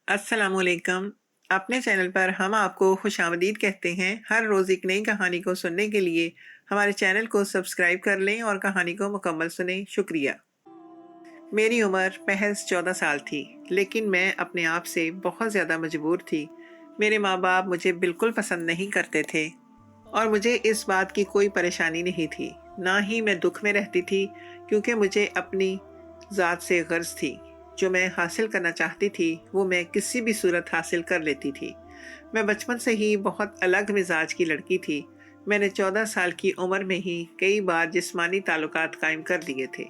अस्सलामुअलैकुम। अपने चैनल पर हम आपको खुशामदीद कहते हैं। हर रोज़ एक नई कहानी को सुनने के लिए हमारे चैनल को सब्सक्राइब कर लें और कहानी को मुकम्मल सुनें। शुक्रिया। मेरी उम्र महज 14 साल थी, लेकिन मैं अपने आप से बहुत ज़्यादा मजबूर थी। मेरे माँ बाप मुझे बिल्कुल पसंद नहीं करते थे और मुझे इस बात की कोई परेशानी नहीं थी। ना ही मैं दुख में रहती थी, क्योंकि मुझे अपनी ज़ात से गर्ज थी। जो मैं हासिल करना चाहती थी वो मैं किसी भी सूरत हासिल कर लेती थी। मैं बचपन से ही बहुत अलग मिजाज की लड़की थी। मैंने 14 साल की उम्र में ही कई बार जिस्मानी ताल्लुकात कायम कर लिए थे,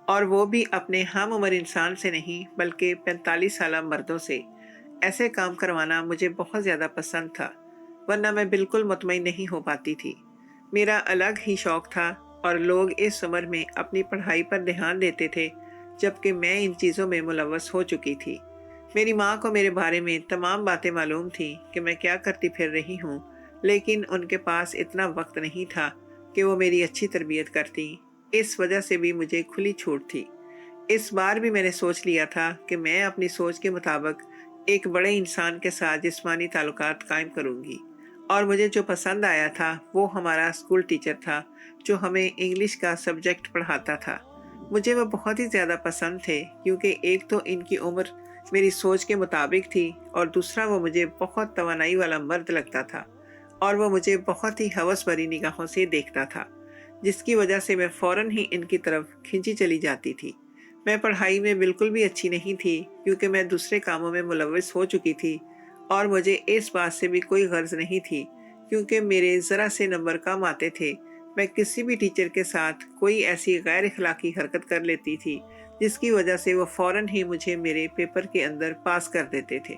और वो भी अपने हम उम्र इंसान से नहीं बल्कि 45 साल मर्दों से। ऐसे काम करवाना मुझे बहुत ज़्यादा पसंद था, वरना मैं बिल्कुल मुतमईन नहीं हो पाती थी। मेरा अलग ही शौक था और लोग इस उम्र में अपनी पढ़ाई पर ध्यान देते थे, जबकि मैं इन चीज़ों में मुलव्वस हो चुकी थी। मेरी माँ को मेरे बारे में तमाम बातें मालूम थी कि मैं क्या करती फिर रही हूँ, लेकिन उनके पास इतना वक्त नहीं था कि वो मेरी अच्छी तरबियत करती। इस वजह से भी मुझे खुली छूट थी। इस बार भी मैंने सोच लिया था कि मैं अपनी सोच के मुताबिक एक बड़े इंसान के साथ जिस्मानी ताल्लुकात कायम करूँगी। और मुझे जो पसंद आया था वो हमारा स्कूल टीचर था, जो हमें इंग्लिश का सब्जेक्ट पढ़ाता था। मुझे वो बहुत ही ज़्यादा पसंद थे, क्योंकि एक तो इनकी उम्र मेरी सोच के मुताबिक थी और दूसरा वो मुझे बहुत तवानाई वाला मर्द लगता था, और वो मुझे बहुत ही हवस भरी निगाहों से देखता था, जिसकी वजह से मैं फ़ौरन ही इनकी तरफ खिंची चली जाती थी। मैं पढ़ाई में बिल्कुल भी अच्छी नहीं थी, क्योंकि मैं दूसरे कामों में मुलव्वस हो चुकी थी, और मुझे इस बात से भी कोई गर्ज नहीं थी, क्योंकि मेरे ज़रा से नंबर कम आते थे। मैं किसी भी टीचर के साथ कोई ऐसी गैर अखलाकी हरकत कर लेती थी, जिसकी वजह से वो फ़ौरन ही मुझे मेरे पेपर के अंदर पास कर देते थे।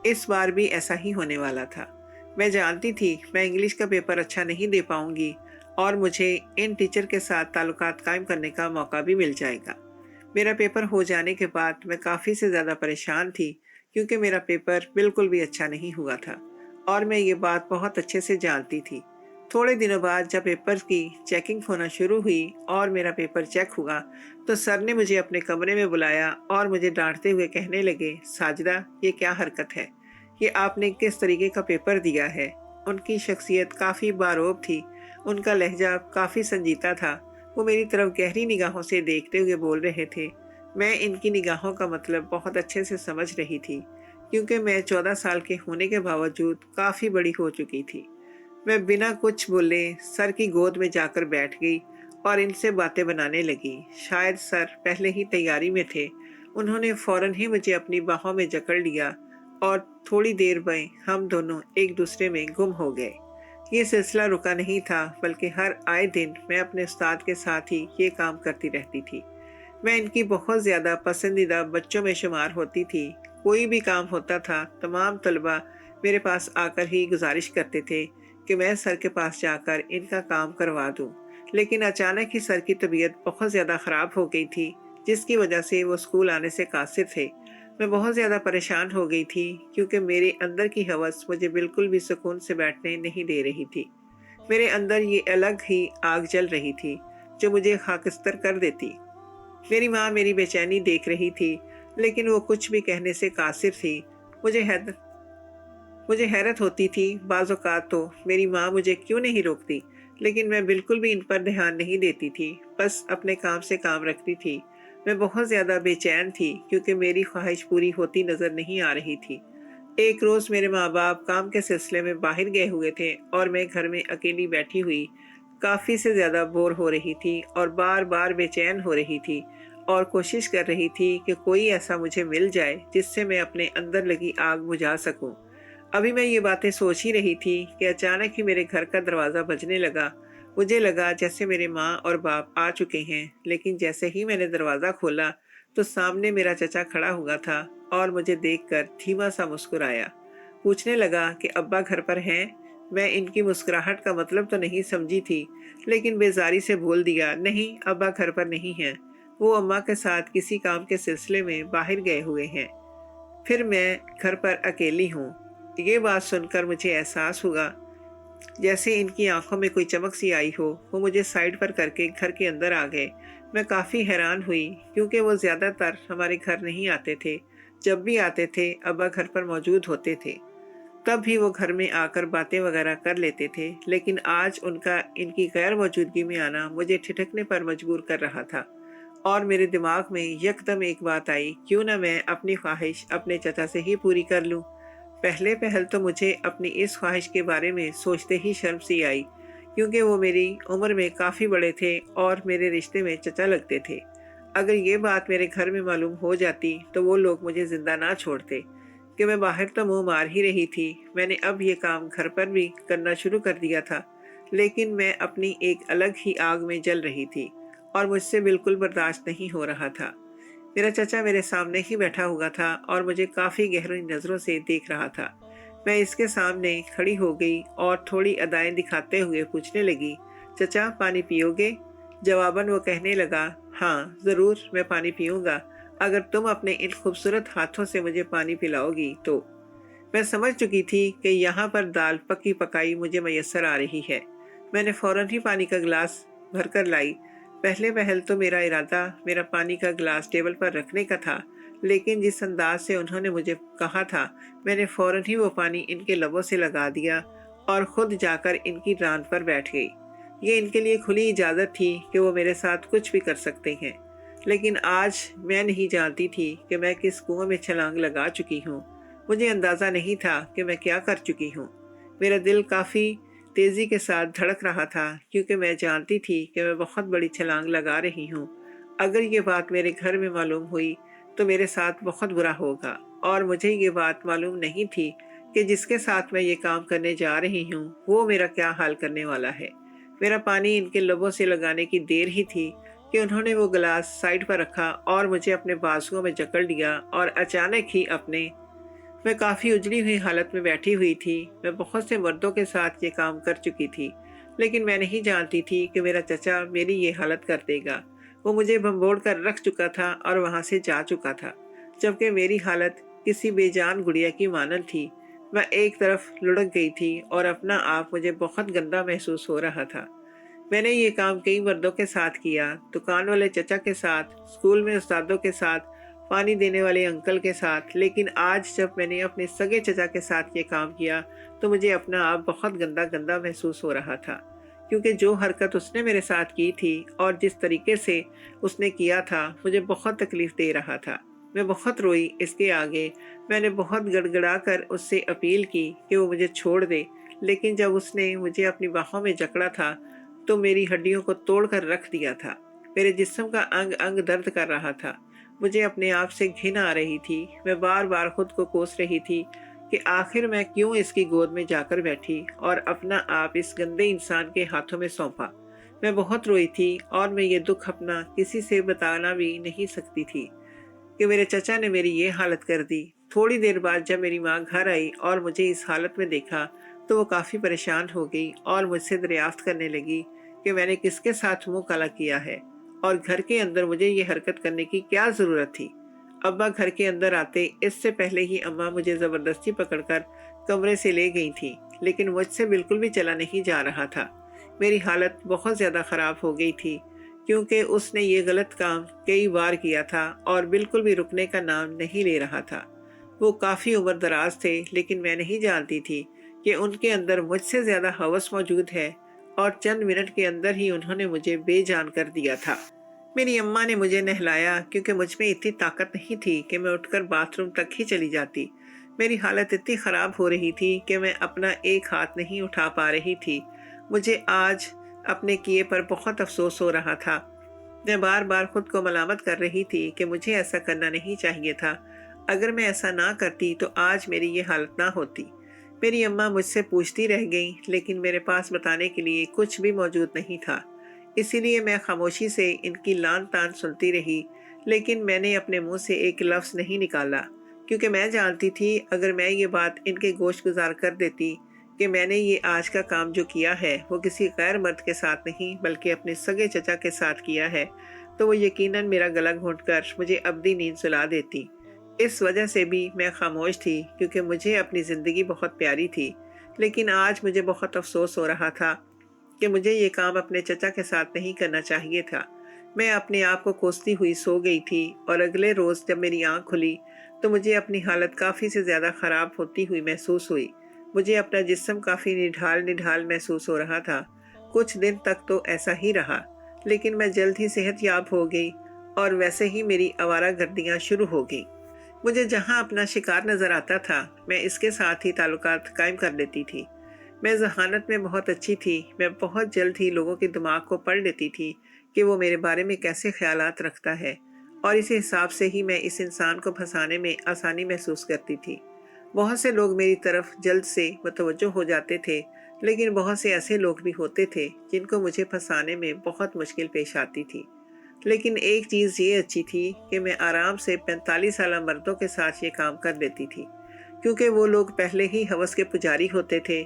इस बार भी ऐसा ही होने वाला था। मैं जानती थी मैं इंग्लिश का पेपर अच्छा नहीं दे पाऊंगी, और मुझे इन टीचर के साथ ताल्लुकात कायम करने का मौका भी मिल जाएगा। मेरा पेपर हो जाने के बाद मैं काफ़ी से ज़्यादा परेशान थी, क्योंकि मेरा पेपर बिल्कुल भी अच्छा नहीं हुआ था, और मैं ये बात बहुत अच्छे से जानती थी। थोड़े दिनों बाद जब पेपर की चेकिंग होना शुरू हुई और मेरा पेपर चेक हुआ, तो सर ने मुझे अपने कमरे में बुलाया और मुझे डांटते हुए कहने लगे, साजिदा, ये क्या हरकत है? ये आपने किस तरीके का पेपर दिया है? उनकी शख्सियत काफ़ी बारोब थी, उनका लहजा काफ़ी संजीदा था। वो मेरी तरफ गहरी निगाहों से देखते हुए बोल रहे थे। मैं इनकी निगाहों का मतलब बहुत अच्छे से समझ रही थी, क्योंकि मैं 14 साल के होने के बावजूद काफ़ी बड़ी हो चुकी थी। मैं बिना कुछ बोले सर की गोद में जाकर बैठ गई और इनसे बातें बनाने लगी। शायद सर पहले ही तैयारी में थे। उन्होंने फ़ौरन ही मुझे अपनी बाहों में जकड़ लिया, और थोड़ी देर में हम दोनों एक दूसरे में गुम हो गए। ये सिलसिला रुका नहीं था, बल्कि हर आए दिन मैं अपने उस्ताद के साथ ही ये काम करती रहती थी। मैं इनकी बहुत ज़्यादा पसंदीदा बच्चों में शुमार होती थी। कोई भी काम होता था, तमाम तलबा मेरे पास आकर ही गुजारिश करते थे कि मैं सर के पास जाकर इनका काम करवा दूं। लेकिन अचानक ही सर की तबीयत बहुत ज़्यादा ख़राब हो गई थी, जिसकी वजह से वो स्कूल आने से कासिर थे। मैं बहुत ज़्यादा परेशान हो गई थी, क्योंकि मेरे अंदर की हवस मुझे बिल्कुल भी सुकून से बैठने नहीं दे रही थी। मेरे अंदर ये अलग ही आग जल रही थी, जो मुझे खाकस्तर कर देती। मेरी माँ मेरी बेचैनी देख रही थी, लेकिन वो कुछ भी कहने से कासिर थी। मुझे हैद मुझे हैरत होती थी, बाज़ औक़ात तो मेरी माँ मुझे क्यों नहीं रोकती, लेकिन मैं बिल्कुल भी इन पर ध्यान नहीं देती थी, बस अपने काम से काम रखती थी। मैं बहुत ज़्यादा बेचैन थी, क्योंकि मेरी ख्वाहिश पूरी होती नज़र नहीं आ रही थी। एक रोज़ मेरे माँ-बाप काम के सिलसिले में बाहर गए हुए थे, और मैं घर में अकेली बैठी हुई काफ़ी से ज़्यादा बोर हो रही थी और बार-बार बेचैन हो रही थी, और कोशिश कर रही थी कि कोई ऐसा मुझे मिल जाए जिससे मैं अपने अंदर लगी आग बुझा सकूं। अभी मैं ये बातें सोच ही रही थी कि अचानक ही मेरे घर का दरवाज़ा बजने लगा। मुझे लगा जैसे मेरे माँ और बाप आ चुके हैं, लेकिन जैसे ही मैंने दरवाज़ा खोला तो सामने मेरा चचा खड़ा हुआ था और मुझे देखकर धीमा सा मुस्कुराया। पूछने लगा कि अब्बा घर पर हैं? मैं इनकी मुस्कुराहट का मतलब तो नहीं समझी थी, लेकिन बेजारी से बोल दिया, नहीं, अब्बा घर पर नहीं हैं। वो अम्मा के साथ किसी काम के सिलसिले में बाहर गए हुए हैं। फिर मैं घर पर अकेली हूँ। ये बात सुनकर मुझे एहसास हुआ जैसे इनकी आंखों में कोई चमक सी आई हो। वो मुझे साइड पर करके घर के अंदर आ गए। मैं काफ़ी हैरान हुई, क्योंकि वो ज़्यादातर हमारे घर नहीं आते थे। जब भी आते थे अब्बा घर पर मौजूद होते थे। तब भी वो घर में आकर बातें वगैरह कर लेते थे, लेकिन आज उनका इनकी गैर मौजूदगी में आना मुझे ठिठकने पर मजबूर कर रहा था। और मेरे दिमाग में यकदम एक बात आई, क्यों ना मैं अपनी ख्वाहिश अपने चचा से ही पूरी कर लूं। पहले पहल तो मुझे अपनी इस ख्वाहिश के बारे में सोचते ही शर्म सी आई, क्योंकि वो मेरी उम्र में काफ़ी बड़े थे और मेरे रिश्ते में चचा लगते थे। अगर ये बात मेरे घर में मालूम हो जाती तो वो लोग मुझे ज़िंदा ना छोड़ते। कि मैं बाहर तो मुंह मार ही रही थी, मैंने अब ये काम घर पर भी करना शुरू कर दिया था, लेकिन मैं अपनी एक अलग ही आग में जल रही थी और मुझसे बिल्कुल बर्दाश्त नहीं हो रहा था। मेरा चाचा मेरे सामने ही बैठा हुआ था और मुझे काफ़ी गहरी नज़रों से देख रहा था। मैं इसके सामने खड़ी हो गई और थोड़ी अदाएं दिखाते हुए पूछने लगी, चचा पानी पियोगे? जवाबन वो कहने लगा, हाँ ज़रूर मैं पानी पीऊँगा, अगर तुम अपने इन खूबसूरत हाथों से मुझे पानी पिलाओगी तो। मैं समझ चुकी थी कि यहाँ पर दाल पकी पकाई मुझे मैसर आ रही है। मैंने फौरन ही पानी का गिलास भरकर लाई। पहले पहल तो मेरा इरादा मेरा पानी का गिलास टेबल पर रखने का था, लेकिन जिस अंदाज से उन्होंने मुझे कहा था, मैंने फौरन ही वो पानी इनके लबों से लगा दिया और खुद जाकर इनकी रांद पर बैठ गई। ये इनके लिए खुली इजाज़त थी कि वो मेरे साथ कुछ भी कर सकते हैं। लेकिन आज मैं नहीं जानती थी कि मैं किस कुएं में छलांग लगा चुकी हूँ। मुझे अंदाज़ा नहीं था कि मैं क्या कर चुकी हूँ। मेरा दिल काफ़ी तेज़ी के साथ धड़क रहा था, क्योंकि मैं जानती थी कि मैं बहुत बड़ी छलांग लगा रही हूँ। अगर ये बात मेरे घर में मालूम हुई तो मेरे साथ बहुत बुरा होगा, और मुझे ये बात मालूम नहीं थी कि जिसके साथ मैं ये काम करने जा रही हूँ वो मेरा क्या हाल करने वाला है। मेरा पानी इनके लबों से लगाने की देर ही थी कि उन्होंने वो गिलास साइड पर रखा और मुझे अपने बाजुओं में जकड़ लिया और अचानक ही अपने मैं काफ़ी उजड़ी हुई हालत में बैठी हुई थी। मैं बहुत से मर्दों के साथ ये काम कर चुकी थी, लेकिन मैं नहीं जानती थी कि मेरा चचा मेरी ये हालत कर देगा। वो मुझे भंबोड़ कर रख चुका था और वहाँ से जा चुका था, जबकि मेरी हालत किसी बेजान गुड़िया की मानल थी। मैं एक तरफ लुढ़क गई थी और अपना आप मुझे बहुत गंदा महसूस हो रहा था। मैंने ये काम कई मर्दों के साथ किया, दुकान वाले चचा के साथ, स्कूल में उस्तादों के साथ, पानी देने वाले अंकल के साथ, लेकिन आज जब मैंने अपने सगे चचा के साथ ये काम किया तो मुझे अपना आप बहुत गंदा गंदा महसूस हो रहा था, क्योंकि जो हरकत उसने मेरे साथ की थी और जिस तरीके से उसने किया था मुझे बहुत तकलीफ दे रहा था। मैं बहुत रोई इसके आगे। मैंने बहुत गड़गड़ा कर उससे अपील की कि वो मुझे छोड़ दे, लेकिन जब उसने मुझे अपनी बाहों में जकड़ा था तो मेरी हड्डियों को तोड़कर रख दिया था। मेरे जिस्म का अंग अंग दर्द कर रहा था। मुझे अपने आप से घिन आ रही थी। मैं बार बार खुद को कोस रही थी कि आखिर मैं क्यों इसकी गोद में जाकर बैठी और अपना आप इस गंदे इंसान के हाथों में सौंपा। मैं बहुत रोई थी और मैं ये दुख अपना किसी से बताना भी नहीं सकती थी कि मेरे चचा ने मेरी ये हालत कर दी। थोड़ी देर बाद जब मेरी माँ घर आई और मुझे इस हालत में देखा तो वो काफ़ी परेशान हो गई और मुझसे दरियाफ्त करने लगी कि मैंने किसके साथ मुंह काला किया है और घर के अंदर मुझे ये हरकत करने की क्या ज़रूरत थी। अब्बा घर के अंदर आते इससे पहले ही अम्मा मुझे ज़बरदस्ती पकड़कर कमरे से ले गई थी, लेकिन मुझसे बिल्कुल भी चला नहीं जा रहा था। मेरी हालत बहुत ज़्यादा ख़राब हो गई थी, क्योंकि उसने ये गलत काम कई बार किया था और बिल्कुल भी रुकने का नाम नहीं ले रहा था। वो काफ़ी उम्र दराज थे, लेकिन मैं नहीं जानती थी कि उनके अंदर मुझसे ज़्यादा हवस मौजूद है, और चंद मिनट के अंदर ही उन्होंने मुझे बेजान कर दिया था। मेरी अम्मा ने मुझे नहलाया, क्योंकि मुझ में इतनी ताकत नहीं थी कि मैं उठकर बाथरूम तक ही चली जाती। मेरी हालत इतनी ख़राब हो रही थी कि मैं अपना एक हाथ नहीं उठा पा रही थी। मुझे आज अपने किए पर बहुत अफसोस हो रहा था। मैं बार बार खुद को मलामत कर रही थी कि मुझे ऐसा करना नहीं चाहिए था। अगर मैं ऐसा ना करती तो आज मेरी ये हालत ना होती। मेरी अम्मा मुझसे पूछती रह गई, लेकिन मेरे पास बताने के लिए कुछ भी मौजूद नहीं था। इसीलिए मैं खामोशी से इनकी लान तान सुनती रही, लेकिन मैंने अपने मुंह से एक लफ्ज़ नहीं निकाला, क्योंकि मैं जानती थी अगर मैं ये बात इनके गोश गुजार कर देती कि मैंने ये आज का काम जो किया है वो किसी गैर मर्द के साथ नहीं बल्कि अपने सगे चचा के साथ किया है, तो वो यकीनन मेरा गला घोंटकर मुझे अब्दी नींद सुला देती। इस वजह से भी मैं खामोश थी, क्योंकि मुझे अपनी ज़िंदगी बहुत प्यारी थी। लेकिन आज मुझे बहुत अफसोस हो रहा था कि मुझे ये काम अपने चचा के साथ नहीं करना चाहिए था। मैं अपने आप को कोसती हुई सो गई थी, और अगले रोज़ जब मेरी आँख खुली तो मुझे अपनी हालत काफ़ी से ज़्यादा ख़राब होती हुई महसूस हुई। मुझे अपना जिस्म काफ़ी निढाल निढाल महसूस हो रहा था। कुछ दिन तक तो ऐसा ही रहा, लेकिन मैं जल्द ही सेहतयाब हो गई और वैसे ही मेरी आवारागर्दियाँ शुरू हो गई। मुझे जहाँ अपना शिकार नज़र आता था, मैं इसके साथ ही ताल्लुकात कायम कर लेती थी। मैं ज़हानत में बहुत अच्छी थी। मैं बहुत जल्द ही लोगों के दिमाग को पढ़ लेती थी कि वो मेरे बारे में कैसे ख़यालात रखता है, और इसी हिसाब से ही मैं इस इंसान को फंसाने में आसानी महसूस करती थी। बहुत से लोग मेरी तरफ जल्द से मुतवज्जो हो जाते थे, लेकिन बहुत से ऐसे लोग भी होते थे जिनको मुझे फंसाने में बहुत मुश्किल पेश आती थी। लेकिन एक चीज़ ये अच्छी थी कि मैं आराम से 45 साल मर्दों के साथ ये काम कर लेती थी, क्योंकि वो लोग पहले ही हवस के पुजारी होते थे,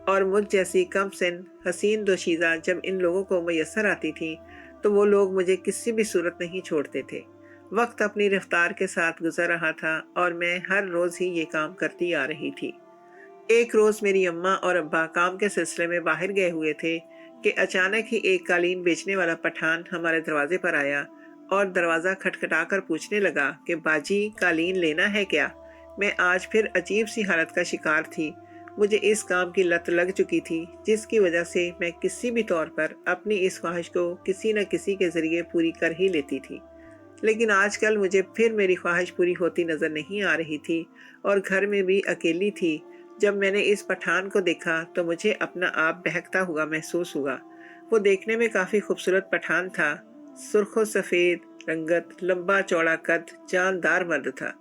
और मुझ जैसी कम सिन हसीन दोशीज़ा जब इन लोगों को मैसर आती थी, तो वो लोग मुझे किसी भी सूरत नहीं छोड़ते थे। वक्त अपनी रफ्तार के साथ गुजर रहा था और मैं हर रोज़ ही ये काम करती आ रही थी। एक रोज़ मेरी अम्मा और अब्बा काम के सिलसिले में बाहर गए हुए थे कि अचानक ही एक कालीन बेचने वाला पठान हमारे दरवाजे पर आया और दरवाज़ा खटखटाकर पूछने लगा कि बाजी, कालीन लेना है क्या? मैं आज फिर अजीब सी हालत का शिकार थी। मुझे इस काम की लत लग चुकी थी, जिसकी वजह से मैं किसी भी तौर पर अपनी इस ख्वाहिश को किसी न किसी के ज़रिए पूरी कर ही लेती थी। लेकिन आजकल मुझे फिर मेरी ख्वाहिश पूरी होती नज़र नहीं आ रही थी, और घर में भी अकेली थी। जब मैंने इस पठान को देखा तो मुझे अपना आप बहकता हुआ महसूस हुआ। वो देखने में काफ़ी खूबसूरत पठान था। सुर्ख सफ़ेद रंगत, लंबा चौड़ा कद, जानदार मर्द था।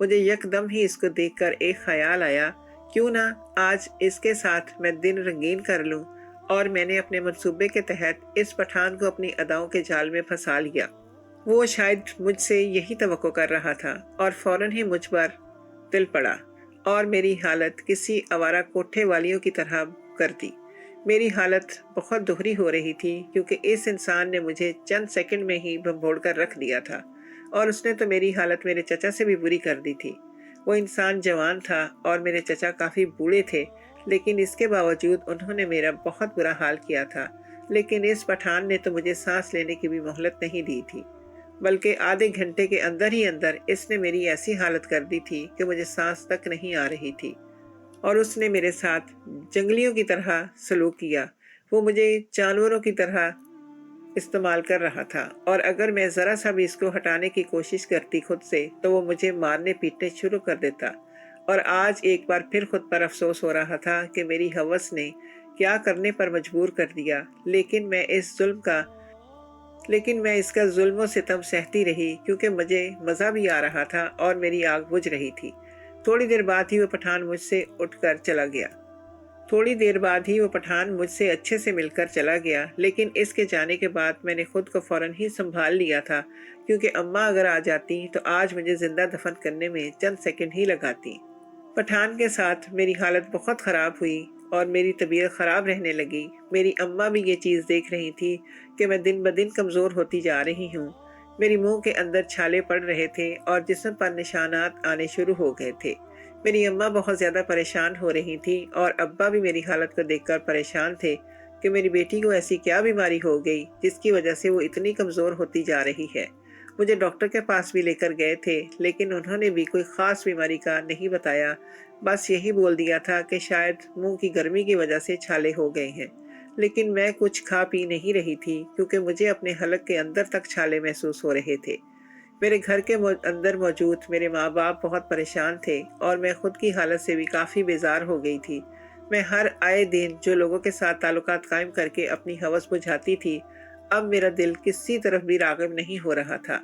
मुझे यकदम ही इसको देखकर एक ख्याल आया, क्यों ना आज इसके साथ मैं दिन रंगीन कर लूं, और मैंने अपने मंसूबे के तहत इस पठान को अपनी अदाओं के जाल में फंसा लिया। वो शायद मुझसे यही तवक्को कर रहा था, और फौरन ही मुझ पर तिल पड़ा और मेरी हालत किसी आवारा कोठे वालियों की तरह कर दी। मेरी हालत बहुत दोहरी हो रही थी, क्योंकि इस इंसान ने मुझे चंद सेकंड में ही भंबोड़ कर रख दिया था, और उसने तो मेरी हालत मेरे चचा से भी बुरी कर दी थी। वो इंसान जवान था और मेरे चचा काफ़ी बूढ़े थे, लेकिन इसके बावजूद उन्होंने मेरा बहुत बुरा हाल किया था। लेकिन इस पठान ने तो मुझे सांस लेने की भी मोहलत नहीं दी थी, बल्कि आधे घंटे के अंदर ही अंदर इसने मेरी ऐसी हालत कर दी थी कि मुझे सांस तक नहीं आ रही थी, और उसने मेरे साथ जंगलियों की तरह सलूक किया। वो मुझे जानवरों की तरह इस्तेमाल कर रहा था, और अगर मैं ज़रा सा भी इसको हटाने की कोशिश करती खुद से, तो वो मुझे मारने पीटने शुरू कर देता। और आज एक बार फिर खुद पर अफसोस हो रहा था कि मेरी हवस ने क्या करने पर मजबूर कर दिया। लेकिन मैं इसका जुल्म व सितम सहती रही, क्योंकि मुझे मज़ा भी आ रहा था और मेरी आग बुझ रही थी। थोड़ी देर बाद ही वो पठान मुझसे उठकर चला गया। थोड़ी देर बाद ही वो पठान मुझसे अच्छे से मिलकर चला गया, लेकिन इसके जाने के बाद मैंने खुद को फ़ौरन ही संभाल लिया था, क्योंकि अम्मा अगर आ जाती तो आज मुझे ज़िंदा दफन करने में चंद सेकंड ही लगाती। पठान के साथ मेरी हालत बहुत ख़राब हुई और मेरी तबीयत ख़राब रहने लगी। मेरी अम्मा भी ये चीज़ देख रही थी कि मैं दिन ब दिन कमज़ोर होती जा रही हूँ। मेरी मुंह के अंदर छाले पड़ रहे थे और जिस्म पर निशानात आने शुरू हो गए थे। मेरी अम्मा बहुत ज़्यादा परेशान हो रही थी, और अब्बा भी मेरी हालत को देखकर परेशान थे कि मेरी बेटी को ऐसी क्या बीमारी हो गई जिसकी वजह से वो इतनी कमज़ोर होती जा रही है। मुझे डॉक्टर के पास भी लेकर गए थे, लेकिन उन्होंने भी कोई ख़ास बीमारी का नहीं बताया। बस यही बोल दिया था कि शायद मुंह की गर्मी की वजह से छाले हो गए हैं। लेकिन मैं कुछ खा पी नहीं रही थी, क्योंकि मुझे अपने हलक के अंदर तक छाले महसूस हो रहे थे। मेरे घर के अंदर मौजूद मेरे माँ बाप बहुत परेशान थे, और मैं खुद की हालत से भी काफ़ी बेजार हो गई थी। मैं हर आए दिन जो लोगों के साथ ताल्लुकात कायम करके अपनी हवस बुझाती थी, अब मेरा दिल किसी तरफ भी राग़िब नहीं हो रहा था।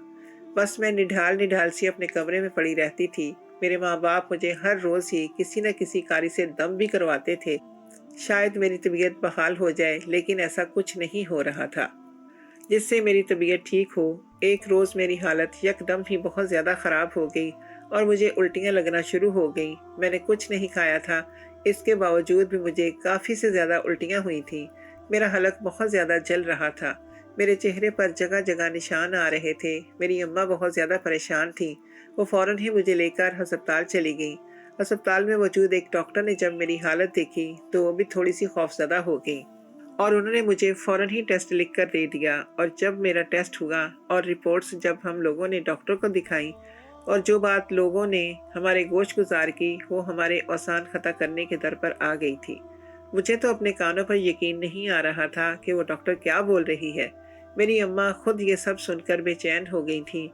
बस मैं निढाल निढाल सी अपने कमरे में पड़ी रहती थी। मेरे माँ बाप मुझे हर रोज़ ही किसी न किसी कारी से दम भी करवाते थे, शायद मेरी तबीयत बहाल हो जाए, लेकिन ऐसा कुछ नहीं हो रहा था जिससे मेरी तबीयत ठीक हो। एक रोज़ मेरी हालत यकदम ही बहुत ज़्यादा ख़राब हो गई और मुझे उल्टियाँ लगना शुरू हो गई। मैंने कुछ नहीं खाया था, इसके बावजूद भी मुझे काफ़ी से ज़्यादा उल्टियाँ हुई थी। मेरा हलक बहुत ज़्यादा जल रहा था। मेरे चेहरे पर जगह जगह निशान आ रहे थे। मेरी अम्मा बहुत ज़्यादा परेशान थी। वो फ़ौरन ही मुझे लेकर अस्पताल चली गई। अस्पताल में मौजूद एक डॉक्टर ने जब मेरी हालत देखी तो वो भी थोड़ी सी खौफज़दा हो गई, और उन्होंने मुझे फ़ौरन ही टेस्ट लिख कर दे दिया। और जब मेरा टेस्ट हुआ और रिपोर्ट्स जब हम लोगों ने डॉक्टर को दिखाई, اور جو بات لوگوں نے ہمارے گوش گزار کی وہ ہمارے اوسان خطا کرنے کے در پر آ گئی تھی۔ مجھے تو اپنے کانوں پر یقین نہیں آ رہا تھا کہ وہ ڈاکٹر کیا بول رہی ہے۔ میری اماں خود یہ سب سن کر بے چین ہو گئی تھیں۔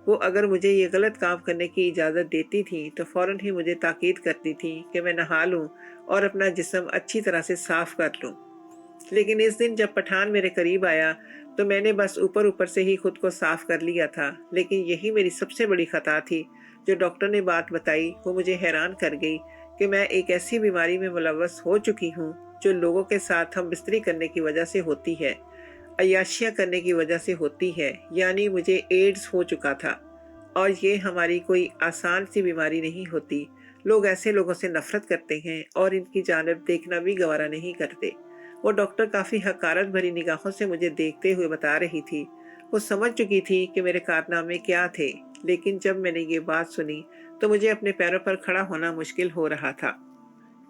وہ اگر مجھے یہ غلط کام کرنے کی اجازت دیتی تھی تو فوراً ہی مجھے تاکید کرتی تھی کہ میں نہا لوں اور اپنا جسم اچھی طرح سے صاف کر لوں۔ لیکن اس دن جب پٹھان میرے قریب آیا تو میں نے بس اوپر اوپر سے ہی خود کو صاف کر لیا تھا، لیکن یہی میری سب سے بڑی خطا تھی۔ جو ڈاکٹر نے بات بتائی وہ مجھے حیران کر گئی کہ میں ایک ایسی بیماری میں ملوث ہو چکی ہوں جو لوگوں کے ساتھ ہم بستری کرنے کی وجہ سے ہوتی ہے، عیاشیاں کرنے کی وجہ سے ہوتی ہے، یعنی مجھے ایڈز ہو چکا تھا۔ اور یہ ہماری کوئی آسان سی بیماری نہیں ہوتی۔ لوگ ایسے لوگوں سے نفرت کرتے ہیں اور ان کی جانب دیکھنا بھی گوارا نہیں کرتے۔ وہ ڈاکٹر کافی حقارت بھری نگاہوں سے مجھے دیکھتے ہوئے بتا رہی تھی۔ وہ سمجھ چکی تھی کہ میرے کارنامے کیا تھے، لیکن جب میں نے یہ بات سنی تو مجھے اپنے پیروں پر کھڑا ہونا مشکل ہو رہا تھا۔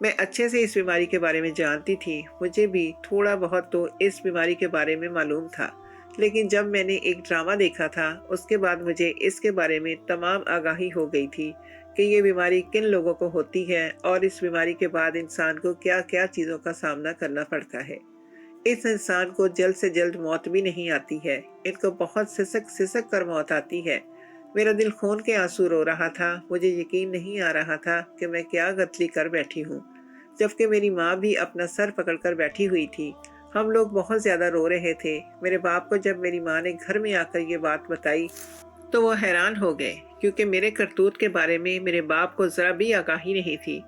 میں اچھے سے اس بیماری کے بارے میں جانتی تھی، مجھے بھی تھوڑا بہت تو اس بیماری کے بارے میں معلوم تھا، لیکن جب میں نے ایک ڈرامہ دیکھا تھا اس کے بعد مجھے اس کے بارے میں تمام آگاہی ہو گئی تھی کہ یہ بیماری کن لوگوں کو ہوتی ہے اور اس بیماری کے بعد انسان کو کیا کیا چیزوں کا سامنا کرنا پڑتا ہے۔ اس انسان کو جلد سے جلد موت بھی نہیں آتی ہے، ان کو بہت سسک سسک کر موت آتی ہے۔ میرا دل خون کے آنسو رو رہا تھا، مجھے یقین نہیں آ رہا تھا کہ میں کیا غلطی کر بیٹھی ہوں، جبکہ میری ماں بھی اپنا سر پکڑ کر بیٹھی ہوئی تھی۔ ہم لوگ بہت زیادہ رو رہے تھے۔ میرے باپ کو جب میری ماں نے گھر میں آ کر یہ بات بتائی تو وہ حیران ہو گئے، کیونکہ میرے کرتوت کے بارے میں میرے باپ کو ذرا بھی آگاہی نہیں تھی۔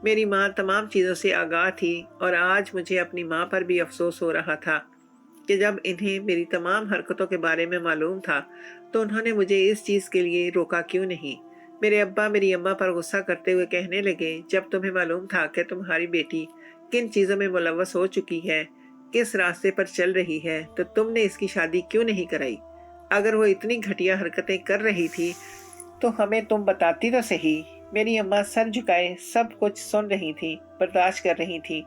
میری ماں تمام چیزوں سے آگاہ تھی اور آج مجھے اپنی ماں پر بھی افسوس ہو رہا تھا کہ جب انہیں میری تمام حرکتوں کے بارے میں معلوم تھا تو انہوں نے مجھے اس چیز کے لیے روکا کیوں نہیں۔ میرے ابا میری اماں پر غصہ کرتے ہوئے کہنے لگے، جب تمہیں معلوم تھا کہ تمہاری بیٹی کن چیزوں میں ملوث ہو چکی ہے، کس راستے پر چل رہی ہے، تو تم نے اس کی شادی کیوں نہیں کرائی؟ اگر وہ اتنی گھٹیا حرکتیں کر رہی تھی تو ہمیں تم بتاتی تو صحیح۔ میری اماں سر جھکائے سب کچھ سن رہی تھی، برداشت کر رہی تھی،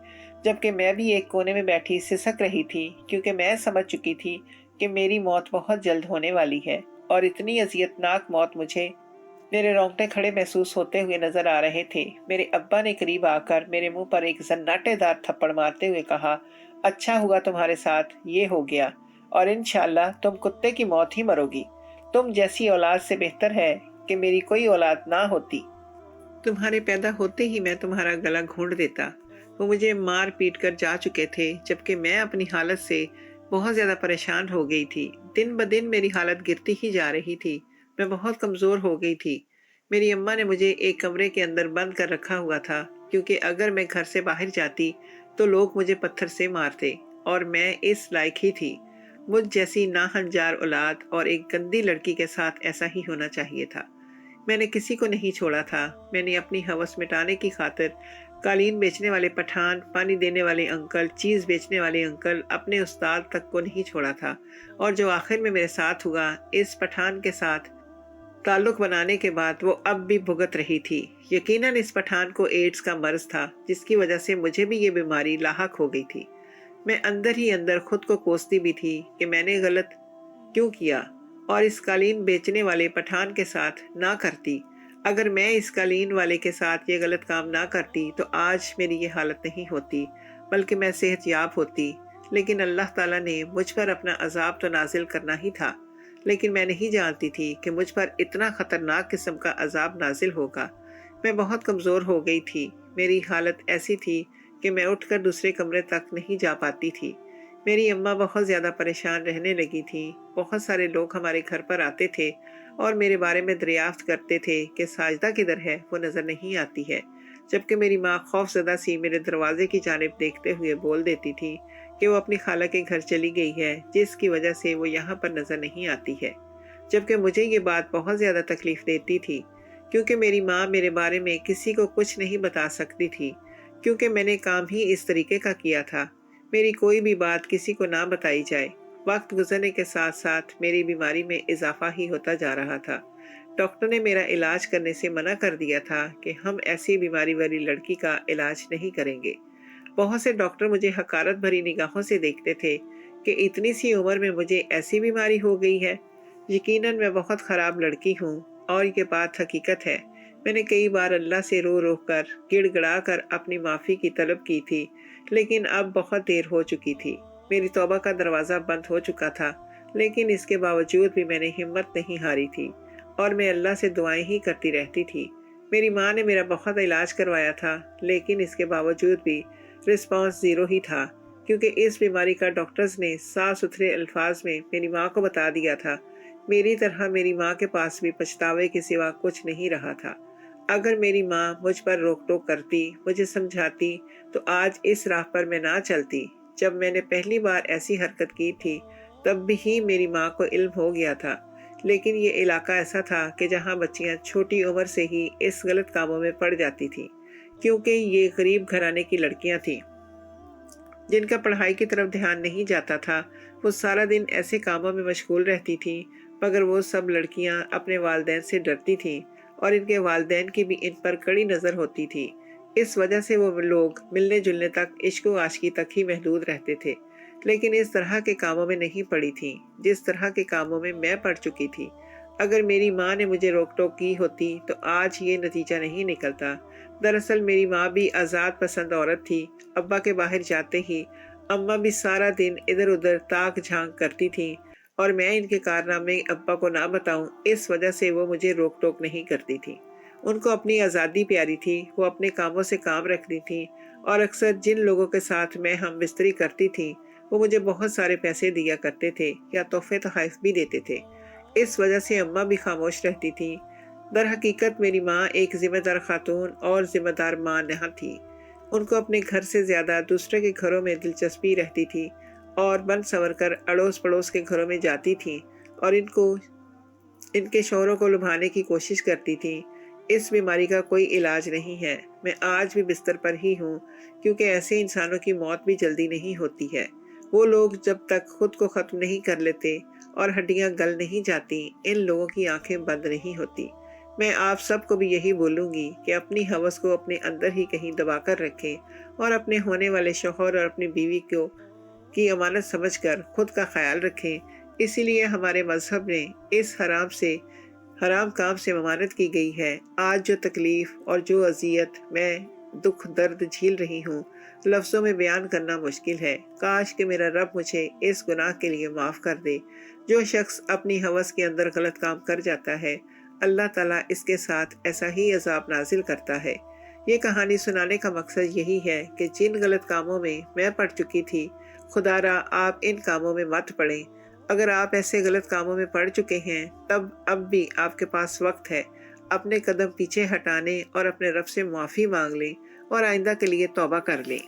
جبکہ میں بھی ایک کونے میں بیٹھی سسک رہی تھی، کیونکہ میں سمجھ چکی تھی کہ میری موت بہت جلد ہونے والی ہے اور اتنی اذیتناک موت مجھے میرے رونگٹے کھڑے محسوس ہوتے ہوئے نظر آ رہے تھے۔ میرے ابا نے قریب آ کر میرے منہ پر ایک زناٹے دار تھپڑ مارتے ہوئے کہا، اچھا ہوا تمہارے ساتھ یہ ہو گیا اور انشاءاللہ تم کتے کی موت ہی مرو گی۔ تم جیسی اولاد سے بہتر ہے کہ میری کوئی اولاد نہ ہوتی۔ تمہارے پیدا ہوتے ہی میں تمہارا گلا گھونٹ دیتا۔ وہ مجھے مار پیٹ کر جا چکے تھے، جبکہ میں اپنی حالت سے بہت زیادہ پریشان ہو گئی تھی۔ دن بدن میری حالت گرتی ہی جا رہی تھی، میں بہت کمزور ہو گئی تھی۔ میری اماں نے مجھے ایک کمرے کے اندر بند کر رکھا ہوا تھا، کیونکہ اگر میں گھر سے باہر جاتی تو لوگ مجھے پتھر سے مارتے، اور میں اس لائق ہی تھی۔ مجھ جیسی ناہنجار اولاد اور ایک گندی لڑکی کے ساتھ ایسا ہی ہونا چاہیے تھا۔ میں نے کسی کو نہیں چھوڑا تھا۔ میں نے اپنی ہوس مٹانے کی خاطر قالین بیچنے والے پٹھان، پانی دینے والے انکل، چیز بیچنے والے انکل، اپنے استاد تک کو نہیں چھوڑا تھا، اور جو آخر میں میرے ساتھ ہوا، اس پٹھان کے ساتھ تعلق بنانے کے بعد وہ اب بھی بھگت رہی تھی۔ یقیناً اس پٹھان کو ایڈز کا مرض تھا، جس کی وجہ سے مجھے بھی یہ بیماری لاحق ہو گئی تھی۔ میں اندر ہی اندر خود کو کوستی بھی تھی کہ میں نے غلط کیوں کیا اور اس قالین بیچنے والے پٹھان کے ساتھ نہ کرتی۔ اگر میں اس قالین والے کے ساتھ یہ غلط کام نہ کرتی تو آج میری یہ حالت نہیں ہوتی، بلکہ میں صحت یاب ہوتی۔ لیکن اللہ تعالیٰ نے مجھ پر اپنا عذاب تو نازل کرنا ہی تھا، لیکن میں نہیں جانتی تھی کہ مجھ پر اتنا خطرناک قسم کا عذاب نازل ہوگا۔ میں بہت کمزور ہو گئی تھی، میری حالت ایسی تھی کہ میں اٹھ کر دوسرے کمرے تک نہیں جا پاتی تھی۔ میری اماں بہت زیادہ پریشان رہنے لگی تھی۔ بہت سارے لوگ ہمارے گھر پر آتے تھے اور میرے بارے میں دریافت کرتے تھے کہ ساجدہ کدھر ہے، وہ نظر نہیں آتی ہے، جبکہ میری ماں خوف زدہ سی میرے دروازے کی جانب دیکھتے ہوئے بول دیتی تھی کہ وہ اپنی خالہ کے گھر چلی گئی ہے، جس کی وجہ سے وہ یہاں پر نظر نہیں آتی ہے، جبکہ مجھے یہ بات بہت زیادہ تکلیف دیتی تھی، کیونکہ میری ماں میرے بارے میں کسی کو کچھ نہیں بتا سکتی تھی، کیونکہ میں نے کام ہی اس طریقے کا کیا تھا۔ میری کوئی بھی بات کسی کو نہ بتائی جائے۔ وقت گزرنے کے ساتھ ساتھ میری بیماری میں اضافہ ہی ہوتا جا رہا تھا۔ ڈاکٹر نے میرا علاج کرنے سے منع کر دیا تھا کہ ہم ایسی بیماری والی لڑکی کا علاج نہیں کریں گے۔ بہت سے ڈاکٹر مجھے حقارت بھری نگاہوں سے دیکھتے تھے کہ اتنی سی عمر میں مجھے ایسی بیماری ہو گئی ہے۔ یقیناً میں بہت خراب لڑکی ہوں اور یہ بات حقیقت ہے۔ میں نے کئی بار اللہ سے رو رو کر گڑ گڑا کر اپنی معافی کی طلب کی تھی، لیکن اب بہت دیر ہو چکی تھی۔ میری توبہ کا دروازہ بند ہو چکا تھا، لیکن اس کے باوجود بھی میں نے ہمت نہیں ہاری تھی اور میں اللہ سے دعائیں ہی کرتی رہتی تھی۔ میری ماں نے میرا بہت علاج کروایا تھا، لیکن اس کے باوجود بھی رسپانس زیرو ہی تھا، کیونکہ اس بیماری کا ڈاکٹرز نے صاف ستھرے الفاظ میں میری ماں کو بتا دیا تھا۔ میری طرح میری ماں کے پاس بھی پچھتاوے کے سوا کچھ نہیں رہا تھا۔ اگر میری ماں مجھ پر روک ٹوک کرتی، مجھے سمجھاتی، تو آج اس راہ پر میں نہ چلتی۔ جب میں نے پہلی بار ایسی حرکت کی تھی تب بھی ہی میری ماں کو علم ہو گیا تھا، لیکن یہ علاقہ ایسا تھا کہ جہاں بچیاں چھوٹی عمر سے ہی اس غلط کاموں میں پڑ جاتی تھیں، کیونکہ یہ غریب گھرانے کی لڑکیاں تھیں جن کا پڑھائی کی طرف دھیان نہیں جاتا تھا۔ وہ سارا دن ایسے کاموں میں مشغول رہتی تھیں، مگر وہ سب لڑکیاں اپنے والدین سے ڈرتی تھیں اور ان کے والدین کی بھی ان پر کڑی نظر ہوتی تھی۔ اس وجہ سے وہ لوگ ملنے جلنے تک، عشق و عاشقی تک ہی محدود رہتے تھے، لیکن اس طرح کے کاموں میں نہیں پڑی تھیں جس طرح کے کاموں میں میں پڑ چکی تھی۔ اگر میری ماں نے مجھے روک ٹوک کی ہوتی تو آج یہ نتیجہ نہیں نکلتا۔ دراصل میری ماں بھی آزاد پسند عورت تھی۔ ابا کے باہر جاتے ہی اماں بھی سارا دن ادھر ادھر تاک جھانک کرتی تھیں، اور میں ان کے کارنامے ابا کو نہ بتاؤں اس وجہ سے وہ مجھے روک ٹوک نہیں کرتی تھی۔ ان کو اپنی آزادی پیاری تھی، وہ اپنے کاموں سے کام رکھتی تھی، اور اکثر جن لوگوں کے ساتھ میں ہم بستری کرتی تھی وہ مجھے بہت سارے پیسے دیا کرتے تھے یا تحفے تحائف بھی دیتے تھے۔ اس وجہ سے اماں بھی خاموش رہتی تھی۔ در حقیقت میری ماں ایک ذمہ دار خاتون اور ذمہ دار ماں نہ تھی۔ ان کو اپنے گھر سے زیادہ دوسرے کے گھروں میں دلچسپی رہتی تھی اور بن سنور کر اڑوس پڑوس کے گھروں میں جاتی تھیں اور ان کے شوہروں کو لبھانے کی کوشش کرتی تھیں۔ اس بیماری کا کوئی علاج نہیں ہے۔ میں آج بھی بستر پر ہی ہوں، کیونکہ ایسے انسانوں کی موت بھی جلدی نہیں ہوتی ہے۔ وہ لوگ جب تک خود کو ختم نہیں کر لیتے اور ہڈیاں گل نہیں جاتی، ان لوگوں کی آنکھیں بند نہیں ہوتی۔ میں آپ سب کو بھی یہی بولوں گی کہ اپنی ہوس کو اپنے اندر ہی کہیں دبا کر رکھیں اور اپنے ہونے والے شوہر اور اپنی بیوی کی امانت سمجھ کر خود کا خیال رکھیں۔ اسی لیے ہمارے مذہب نے اس حرام کام سے ممانعت کی گئی ہے۔ آج جو تکلیف اور جو اذیت میں دکھ درد جھیل رہی ہوں، لفظوں میں بیان کرنا مشکل ہے۔ کاش کہ میرا رب مجھے اس گناہ کے لیے معاف کر دے۔ جو شخص اپنی ہوس کے اندر غلط کام کر جاتا ہے، اللہ تعالیٰ اس کے ساتھ ایسا ہی عذاب نازل کرتا ہے۔ یہ کہانی سنانے کا مقصد یہی ہے کہ جن غلط کاموں میں میں پڑ چکی تھی، خدا را آپ ان کاموں میں مت پڑیں۔ اگر آپ ایسے غلط کاموں میں پڑ چکے ہیں، تب اب بھی آپ کے پاس وقت ہے اپنے قدم پیچھے ہٹانے اور اپنے رب سے معافی مانگ لیں اور آئندہ کے لیے توبہ کر لیں۔